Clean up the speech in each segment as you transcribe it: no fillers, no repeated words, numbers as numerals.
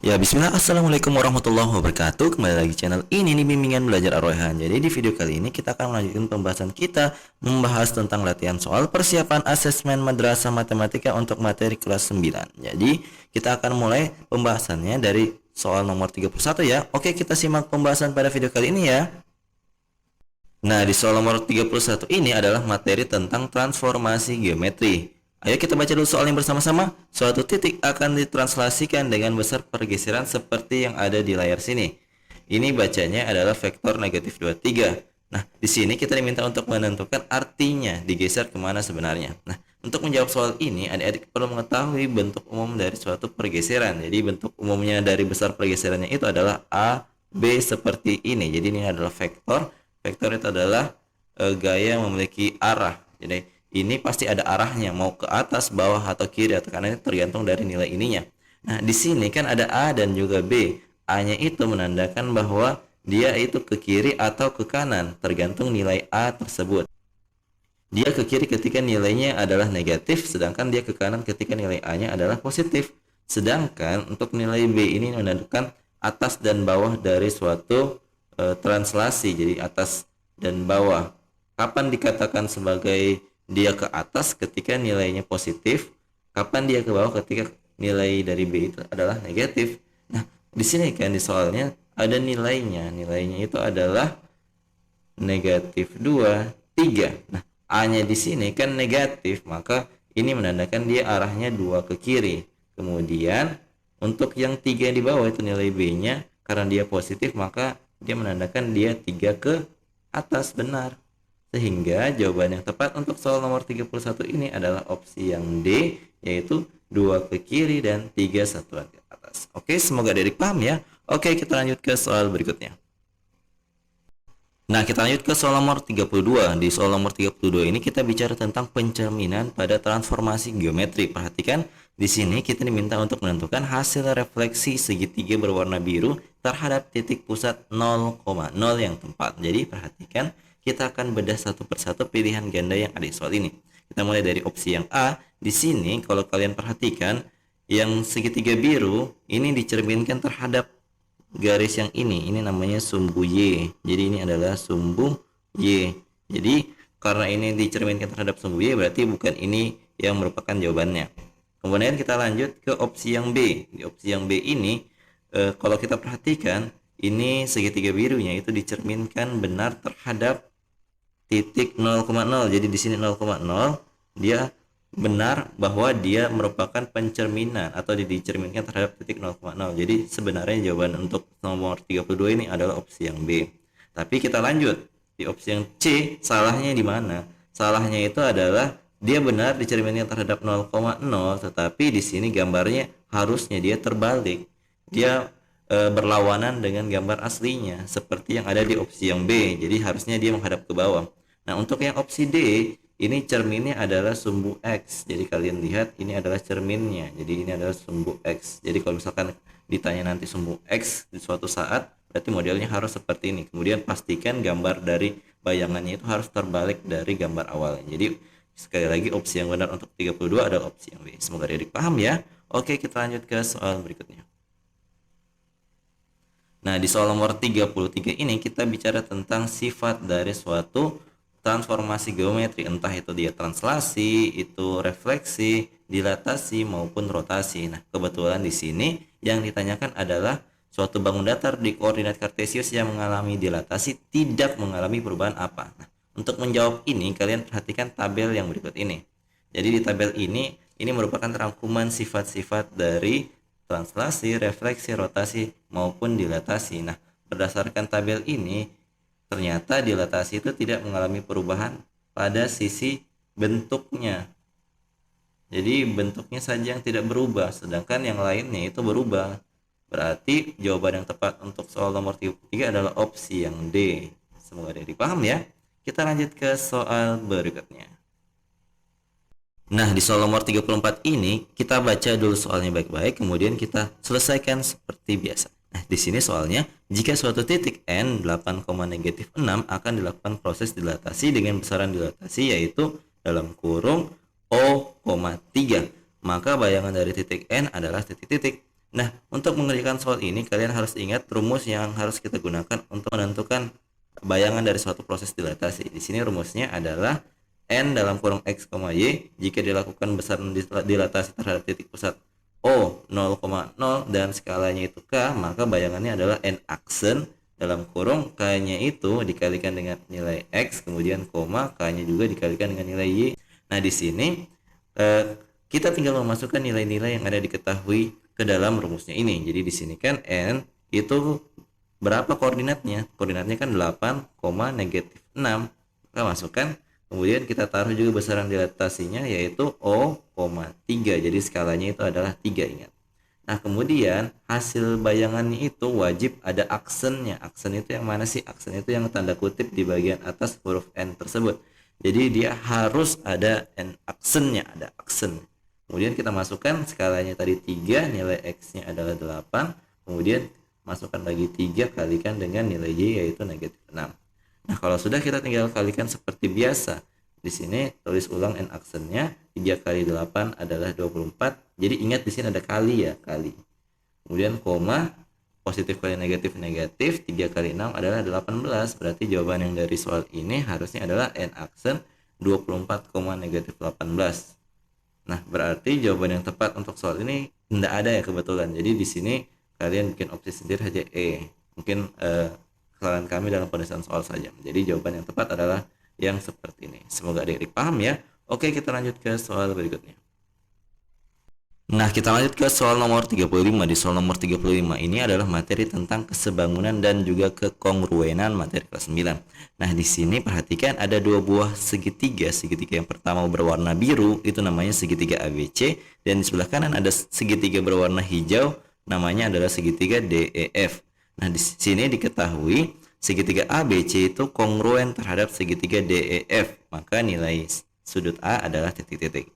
Ya, bismillah, assalamualaikum warahmatullahi wabarakatuh. Kembali lagi channel ini nih, bimbingan belajar Ar-Rayhan. Jadi di video kali ini kita akan melanjutkan pembahasan kita, membahas tentang latihan soal persiapan asesmen madrasah matematika untuk materi kelas 9. Jadi kita akan mulai pembahasannya dari soal nomor 31 ya. Oke, kita simak pembahasan pada video kali ini ya. Nah, di soal nomor 31 ini adalah materi tentang transformasi geometri. Ayo kita baca dulu soalnya bersama-sama. Suatu titik akan ditranslasikan dengan besar pergeseran seperti yang ada di layar sini. Ini bacanya adalah vektor negatif 23. Nah, di sini kita diminta untuk menentukan artinya digeser kemana sebenarnya. Nah, untuk menjawab soal ini, adik-adik perlu mengetahui bentuk umum dari suatu pergeseran. Jadi, bentuk umumnya dari besar pergeserannya itu adalah A, B seperti ini. Jadi, ini adalah vektor. Vektor itu adalah gaya yang memiliki arah. Jadi, ini pasti ada arahnya, mau ke atas, bawah, atau kiri atau kanan, tergantung dari nilai ininya. Nah, di sini kan ada A dan juga B. A-nya itu menandakan bahwa dia itu ke kiri atau ke kanan, tergantung nilai A tersebut. Dia ke kiri ketika nilainya adalah negatif, sedangkan dia ke kanan ketika nilai A-nya adalah positif. Sedangkan untuk nilai B ini menandakan atas dan bawah dari suatu translasi, jadi atas dan bawah. Kapan dikatakan sebagai dia ke atas ketika nilainya positif, kapan dia ke bawah ketika nilai dari B itu adalah negatif. Nah, di sini kan di soalnya ada nilainya. Nilainya itu adalah negatif 2, 3. Nah, A-nya di sini kan negatif, maka ini menandakan dia arahnya 2 ke kiri. Kemudian untuk yang 3 di bawah itu nilai B-nya, karena dia positif, maka dia menandakan dia 3 ke atas, benar. Sehingga jawaban yang tepat untuk soal nomor 31 ini adalah opsi yang D, yaitu 2 ke kiri dan 3 satuan ke atas. Oke, semoga adik paham ya. Oke, kita lanjut ke soal berikutnya. Nah, kita lanjut ke soal nomor 32. Di soal nomor 32 ini kita bicara tentang pencerminan pada transformasi geometri. Perhatikan, di sini kita diminta untuk menentukan hasil refleksi segitiga berwarna biru terhadap titik pusat 0,0 yang tepat. Jadi, perhatikan, kita akan bedah satu persatu pilihan ganda yang ada di soal ini. Kita mulai dari opsi yang A. Di sini kalau kalian perhatikan, yang segitiga biru ini dicerminkan terhadap garis yang ini namanya sumbu Y. Jadi ini adalah sumbu Y. Jadi karena ini dicerminkan terhadap sumbu Y, berarti bukan ini yang merupakan jawabannya. Kemudian kita lanjut ke opsi yang B. Di opsi yang B ini kalau kita perhatikan, ini segitiga birunya itu dicerminkan benar terhadap titik 0,0. Jadi di sini 0,0 dia benar bahwa dia merupakan pencerminan atau dicerminkan terhadap titik 0,0. Jadi sebenarnya jawaban untuk nomor 32 ini adalah opsi yang B. Tapi kita lanjut. Di opsi yang C, salahnya di mana? Salahnya itu adalah dia benar dicerminkan terhadap 0,0, tetapi di sini gambarnya harusnya dia terbalik. Dia berlawanan dengan gambar aslinya seperti yang ada di opsi yang B. Jadi harusnya dia menghadap ke bawah. Nah, untuk yang opsi D, ini cerminnya adalah sumbu X. Jadi kalian lihat ini adalah cerminnya. Jadi ini adalah sumbu X. Jadi kalau misalkan ditanya nanti sumbu X di suatu saat, berarti modelnya harus seperti ini. Kemudian pastikan gambar dari bayangannya itu harus terbalik dari gambar awalnya. Jadi sekali lagi opsi yang benar untuk 32 adalah opsi yang B. Semoga adik paham ya. Oke, kita lanjut ke soal berikutnya. Nah, di soal nomor 33 ini kita bicara tentang sifat dari suatu transformasi geometri, entah itu dia translasi, itu refleksi, dilatasi maupun rotasi. Nah, kebetulan di sini yang ditanyakan adalah suatu bangun datar di koordinat kartesius yang mengalami dilatasi tidak mengalami perubahan apa. Nah, untuk menjawab ini kalian perhatikan tabel yang berikut ini. Jadi di tabel ini merupakan rangkuman sifat-sifat dari translasi, refleksi, rotasi maupun dilatasi. Nah, berdasarkan tabel ini ternyata dilatasi itu tidak mengalami perubahan pada sisi bentuknya. Jadi bentuknya saja yang tidak berubah, sedangkan yang lainnya itu berubah. Berarti jawaban yang tepat untuk soal nomor 33 adalah opsi yang D. Semoga ada dipaham ya. Kita lanjut ke soal berikutnya. Nah, di soal nomor 34 ini kita baca dulu soalnya baik-baik, kemudian kita selesaikan seperti biasa. Nah, di sini soalnya, jika suatu titik N 8,-6 akan dilakukan proses dilatasi dengan besaran dilatasi yaitu dalam kurung O,3. Maka bayangan dari titik N adalah titik-titik. Nah, untuk mengerjakan soal ini kalian harus ingat rumus yang harus kita gunakan untuk menentukan bayangan dari suatu proses dilatasi. Di sini rumusnya adalah N dalam kurung X, Y jika dilakukan besaran dilatasi terhadap titik pusat O 0,0 dan skalanya itu K, maka bayangannya adalah N aksen dalam kurung K-nya itu dikalikan dengan nilai X, kemudian koma K-nya juga dikalikan dengan nilai Y. Nah, di sini kita tinggal memasukkan nilai-nilai yang ada diketahui ke dalam rumusnya ini. Jadi di sini kan N itu berapa koordinatnya? Koordinatnya kan 8, -6. Kita masukkan, kemudian kita taruh juga besaran dilatasinya yaitu O, 3. Jadi skalanya itu adalah 3, ingat. Nah, kemudian hasil bayangannya itu wajib ada aksennya. Aksen itu yang mana sih? Aksen itu yang tanda kutip di bagian atas huruf N tersebut. Jadi dia harus ada N aksennya, ada aksen. Kemudian kita masukkan skalanya tadi 3, nilai X-nya adalah 8. Kemudian masukkan lagi 3 kalikan dengan nilai Y yaitu -6. Nah, kalau sudah kita tinggal kalikan seperti biasa. Di sini tulis ulang N aksennya, 3 kali 8 adalah 24. Jadi ingat di sini ada kali ya, kali. Kemudian koma, positif kali negatif negatif, 3 kali 6 adalah 18. Berarti jawaban yang dari soal ini harusnya adalah N aksen 24, -18. Nah, berarti jawaban yang tepat untuk soal ini tidak ada ya kebetulan. Jadi di sini kalian bikin opsi sendiri saja E. Mungkin kesalahan kami dalam penulisan soal saja. Jadi jawaban yang tepat adalah yang seperti ini. Semoga adik-adik paham ya. Oke, kita lanjut ke soal berikutnya. Nah, kita lanjut ke soal nomor 35. Di soal nomor 35 ini adalah materi tentang kesebangunan dan juga kekongruenan materi kelas 9. Nah, di sini perhatikan ada dua buah segitiga. Segitiga yang pertama berwarna biru, itu namanya segitiga ABC. Dan di sebelah kanan ada segitiga berwarna hijau, namanya adalah segitiga DEF. Nah, di sini diketahui segitiga ABC itu kongruen terhadap segitiga DEF. Maka nilai sudut A adalah titik-titik.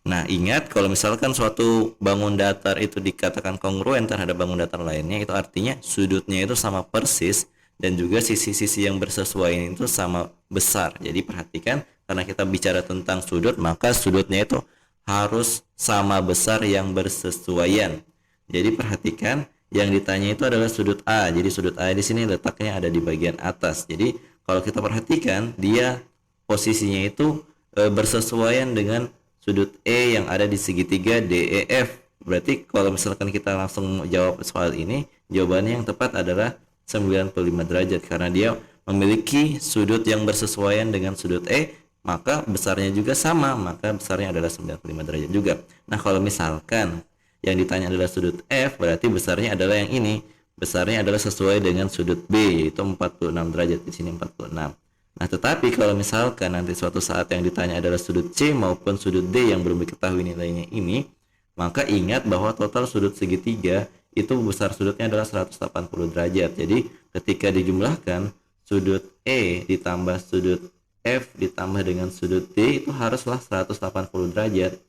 Nah, ingat kalau misalkan suatu bangun datar itu dikatakan kongruen terhadap bangun datar lainnya, itu artinya sudutnya itu sama persis dan juga sisi-sisi yang bersesuaian itu sama besar. Jadi perhatikan, karena kita bicara tentang sudut, maka sudutnya itu harus sama besar yang bersesuaian. Jadi perhatikan, yang ditanya itu adalah sudut A. Jadi sudut A di sini letaknya ada di bagian atas. Jadi kalau kita perhatikan, dia posisinya itu bersesuaian dengan sudut E yang ada di segitiga DEF. Berarti kalau misalkan kita langsung jawab soal ini, jawabannya yang tepat adalah 95 derajat karena dia memiliki sudut yang bersesuaian dengan sudut E, maka besarnya juga sama, maka besarnya adalah 95 derajat juga. Nah, kalau misalkan yang ditanya adalah sudut F, berarti besarnya adalah yang ini. Besarnya adalah sesuai dengan sudut B, yaitu 46 derajat. Di sini 46. Nah, tetapi kalau misalkan nanti suatu saat yang ditanya adalah sudut C maupun sudut D yang belum diketahui nilainya ini, maka ingat bahwa total sudut segitiga itu besar sudutnya adalah 180 derajat. Jadi ketika dijumlahkan, sudut E ditambah sudut F ditambah dengan sudut D itu haruslah 180 derajat.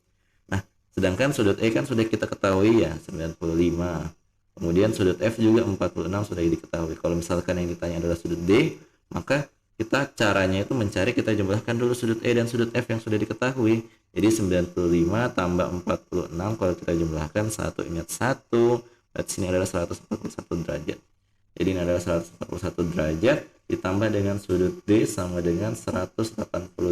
Nah, sedangkan sudut E kan sudah kita ketahui ya, 95. Kemudian sudut F juga 46 sudah diketahui. Kalau misalkan yang ditanya adalah sudut D, maka kita caranya itu mencari, kita jumlahkan dulu sudut E dan sudut F yang sudah diketahui. Jadi 95 tambah 46 kalau kita jumlahkan 1, ingat 1, berarti sini adalah 141 derajat. Jadi ini adalah 141 derajat ditambah dengan sudut D sama dengan 180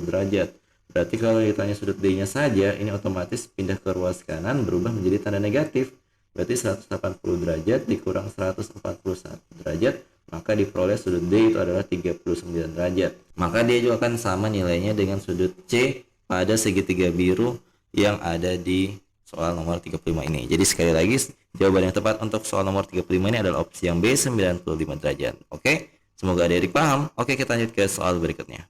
derajat. Berarti kalau ditanya sudut D-nya saja, ini otomatis pindah ke ruas kanan berubah menjadi tanda negatif. Berarti 180 derajat dikurang 141 derajat, maka diperoleh sudut D itu adalah 39 derajat. Maka dia juga akan sama nilainya dengan sudut C pada segitiga biru yang ada di soal nomor 35 ini. Jadi sekali lagi, jawaban yang tepat untuk soal nomor 35 ini adalah opsi yang B, 95 derajat. Oke, semoga adik-adik paham. Oke, kita lanjut ke soal berikutnya.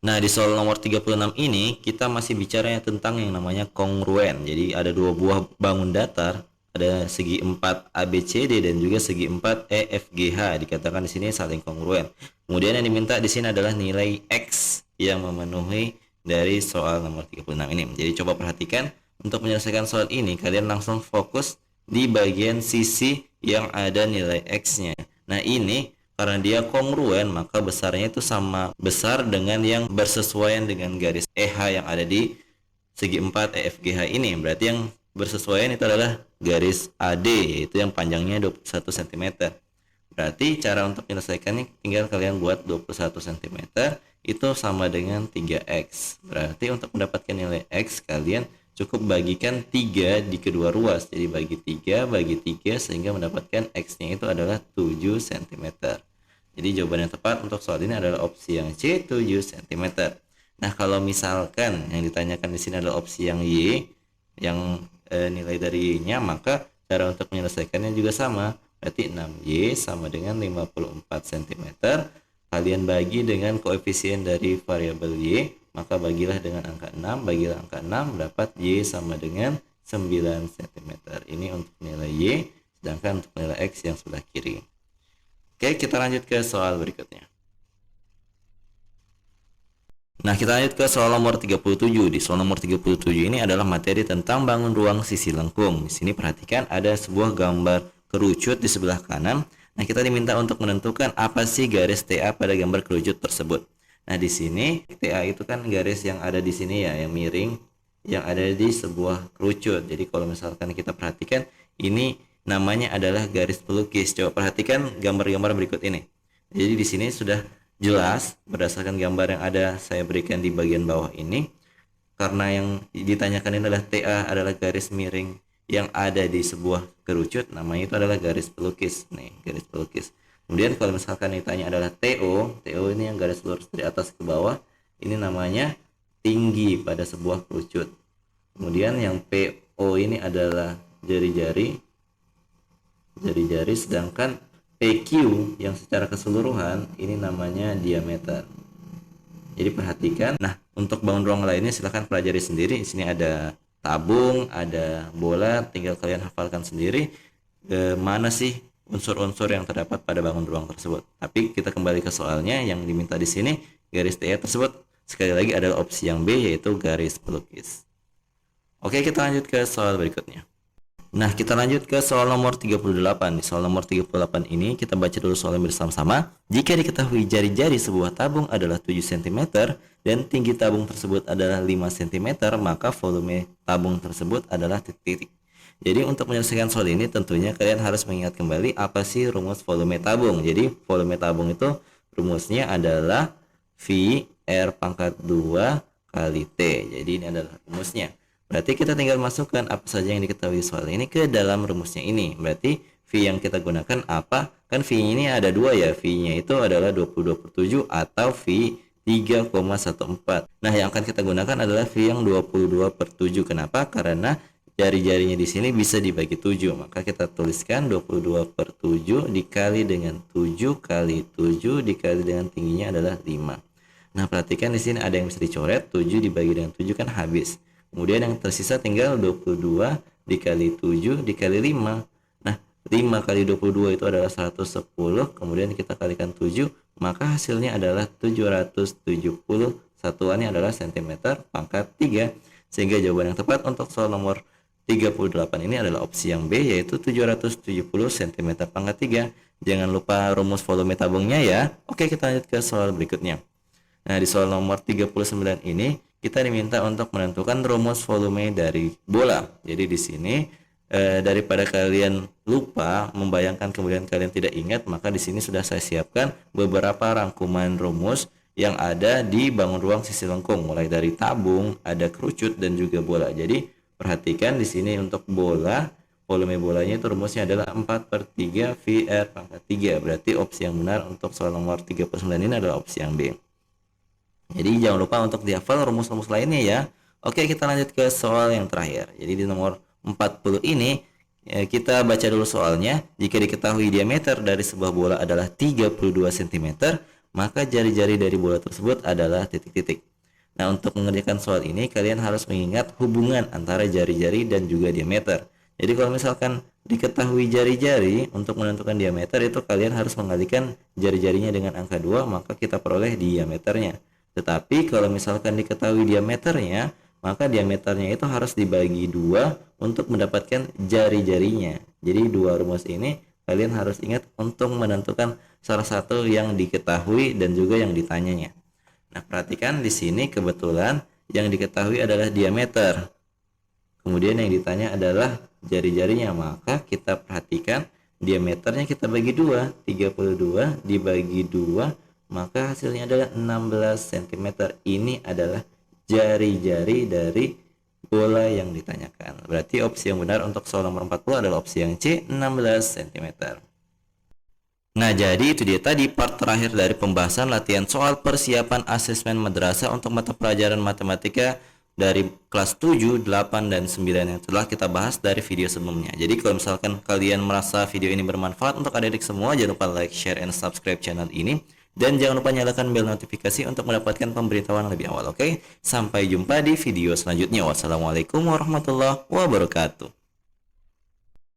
Nah, di soal nomor 36 ini kita masih bicara tentang yang namanya kongruen. Jadi ada dua buah bangun datar, ada segi 4 ABCD dan juga segi 4 EFGH, dikatakan di sini saling kongruen. Kemudian yang diminta di sini adalah nilai X yang memenuhi dari soal nomor 36 ini. Jadi coba perhatikan, untuk menyelesaikan soal ini kalian langsung fokus di bagian sisi yang ada nilai X-nya. Nah, ini karena dia kongruen, maka besarnya itu sama besar dengan yang bersesuaian dengan garis EH yang ada di segi 4 EFGH ini. Berarti yang bersesuaian itu adalah garis AD, yaitu yang panjangnya 21 cm. Berarti cara untuk menyelesaikannya tinggal kalian buat 21 cm itu sama dengan 3x. Berarti untuk mendapatkan nilai x kalian cukup bagikan 3 di kedua ruas. Jadi bagi 3 bagi 3 sehingga mendapatkan x-nya itu adalah 7 cm. Jadi jawaban yang tepat untuk soal ini adalah opsi yang C, 7 cm. Nah, kalau misalkan yang ditanyakan di sini adalah opsi yang Y, yang nilai dari Y-nya, maka cara untuk menyelesaikannya juga sama. Berarti 6Y sama dengan 54 cm. Kalian bagi dengan koefisien dari variabel Y, maka bagilah dengan angka 6, bagilah angka 6, dapat Y sama dengan 9 cm. Ini untuk nilai Y, sedangkan untuk nilai X yang sebelah kiri. Oke, kita lanjut ke soal berikutnya. Nah, kita lanjut ke soal nomor 37. Di soal nomor 37 ini adalah materi tentang bangun ruang sisi lengkung. Di sini perhatikan ada sebuah gambar kerucut di sebelah kanan. Nah, kita diminta untuk menentukan apa sih garis TA pada gambar kerucut tersebut. Nah, di sini TA itu kan garis yang ada di sini ya, yang miring, yang ada di sebuah kerucut. Jadi kalau misalkan kita perhatikan, ini namanya adalah garis pelukis. Coba perhatikan gambar-gambar berikut ini. Jadi di sini sudah jelas berdasarkan gambar yang ada saya berikan di bagian bawah ini, karena yang ditanyakan ini adalah TA adalah garis miring yang ada di sebuah kerucut, namanya itu adalah garis pelukis. Nih, garis pelukis. Kemudian kalau misalkan ditanya adalah TO ini yang garis lurus dari atas ke bawah, ini namanya tinggi pada sebuah kerucut. Kemudian yang PO ini adalah jari-jari, sedangkan PQ yang secara keseluruhan ini namanya diameter. Jadi perhatikan. Nah, untuk bangun ruang lainnya silahkan pelajari sendiri. Di sini ada tabung, ada bola, tinggal kalian hafalkan sendiri mana sih unsur-unsur yang terdapat pada bangun ruang tersebut. Tapi kita kembali ke soalnya, yang diminta di sini garis TA tersebut sekali lagi adalah opsi yang B, yaitu garis pelukis. Oke, kita lanjut ke soal berikutnya. Nah, kita lanjut ke soal nomor 38. Di soal nomor 38 ini kita baca dulu soalnya bersama-sama. Jika diketahui jari-jari sebuah tabung adalah 7 cm dan tinggi tabung tersebut adalah 5 cm, maka volume tabung tersebut adalah titik-titik. Jadi untuk menyelesaikan soal ini tentunya kalian harus mengingat kembali apa sih rumus volume tabung. Jadi volume tabung itu rumusnya adalah V R pangkat 2 kali T. Jadi ini adalah rumusnya. Berarti kita tinggal masukkan apa saja yang diketahui soal ini ke dalam rumusnya ini. Berarti V yang kita gunakan apa? Kan V ini ada dua ya. V-nya itu adalah 22/7 atau V 3,14. Nah, yang akan kita gunakan adalah V yang 22/7. Kenapa? Karena jari-jarinya di sini bisa dibagi 7. Maka kita tuliskan 22/7 dikali dengan 7 kali 7 dikali dengan tingginya adalah 5. Nah, perhatikan di sini ada yang bisa dicoret. 7 dibagi dengan 7 kan habis. Kemudian yang tersisa tinggal 22 dikali 7 dikali 5. Nah, 5 kali 22 itu adalah 110. Kemudian kita kalikan 7, maka hasilnya adalah 770. Satuannya adalah cm pangkat 3. Sehingga jawaban yang tepat untuk soal nomor 38 ini adalah opsi yang B, yaitu 770 cm pangkat 3. Jangan lupa rumus volume tabungnya ya. Oke, kita lanjut ke soal berikutnya. Nah, di soal nomor 39 ini kita diminta untuk menentukan rumus volume dari bola. Jadi di sini daripada kalian lupa membayangkan kemudian kalian tidak ingat, maka di sini sudah saya siapkan beberapa rangkuman rumus yang ada di bangun ruang sisi lengkung, mulai dari tabung, ada kerucut dan juga bola. Jadi perhatikan di sini untuk bola, volume bolanya itu rumusnya adalah 4/3 VR pangkat 3. Berarti opsi yang benar untuk soal nomor 39 ini adalah opsi yang B. Jadi jangan lupa untuk dihafal rumus-rumus lainnya ya. Oke, kita lanjut ke soal yang terakhir. Jadi di nomor 40 ini kita baca dulu soalnya. Jika diketahui diameter dari sebuah bola adalah 32 cm, maka jari-jari dari bola tersebut adalah titik-titik. Nah, untuk mengerjakan soal ini kalian harus mengingat hubungan antara jari-jari dan juga diameter. Jadi kalau misalkan diketahui jari-jari, untuk menentukan diameter itu kalian harus mengalikan jari-jarinya dengan angka 2, maka kita peroleh diameternya. Tetapi kalau misalkan diketahui diameternya, maka diameternya itu harus dibagi 2 untuk mendapatkan jari-jarinya. Jadi dua rumus ini kalian harus ingat untuk menentukan salah satu yang diketahui dan juga yang ditanyanya. Nah, perhatikan di sini kebetulan yang diketahui adalah diameter. Kemudian yang ditanya adalah jari-jarinya, maka kita perhatikan diameternya kita bagi 2, 32 dibagi 2, maka hasilnya adalah 16 cm. Ini adalah jari-jari dari bola yang ditanyakan. Berarti opsi yang benar untuk soal nomor 40 adalah opsi yang C, 16 cm. Nah, jadi itu dia tadi part terakhir dari pembahasan latihan soal persiapan asesmen madrasah untuk mata pelajaran matematika dari kelas 7, 8, dan 9 yang telah kita bahas dari video sebelumnya. Jadi kalau misalkan kalian merasa video ini bermanfaat untuk adik-adik semua, jangan lupa like, share, and subscribe channel ini. Dan jangan lupa nyalakan bel notifikasi untuk mendapatkan pemberitahuan lebih awal, oke? Sampai jumpa di video selanjutnya. Wassalamualaikum warahmatullahi wabarakatuh.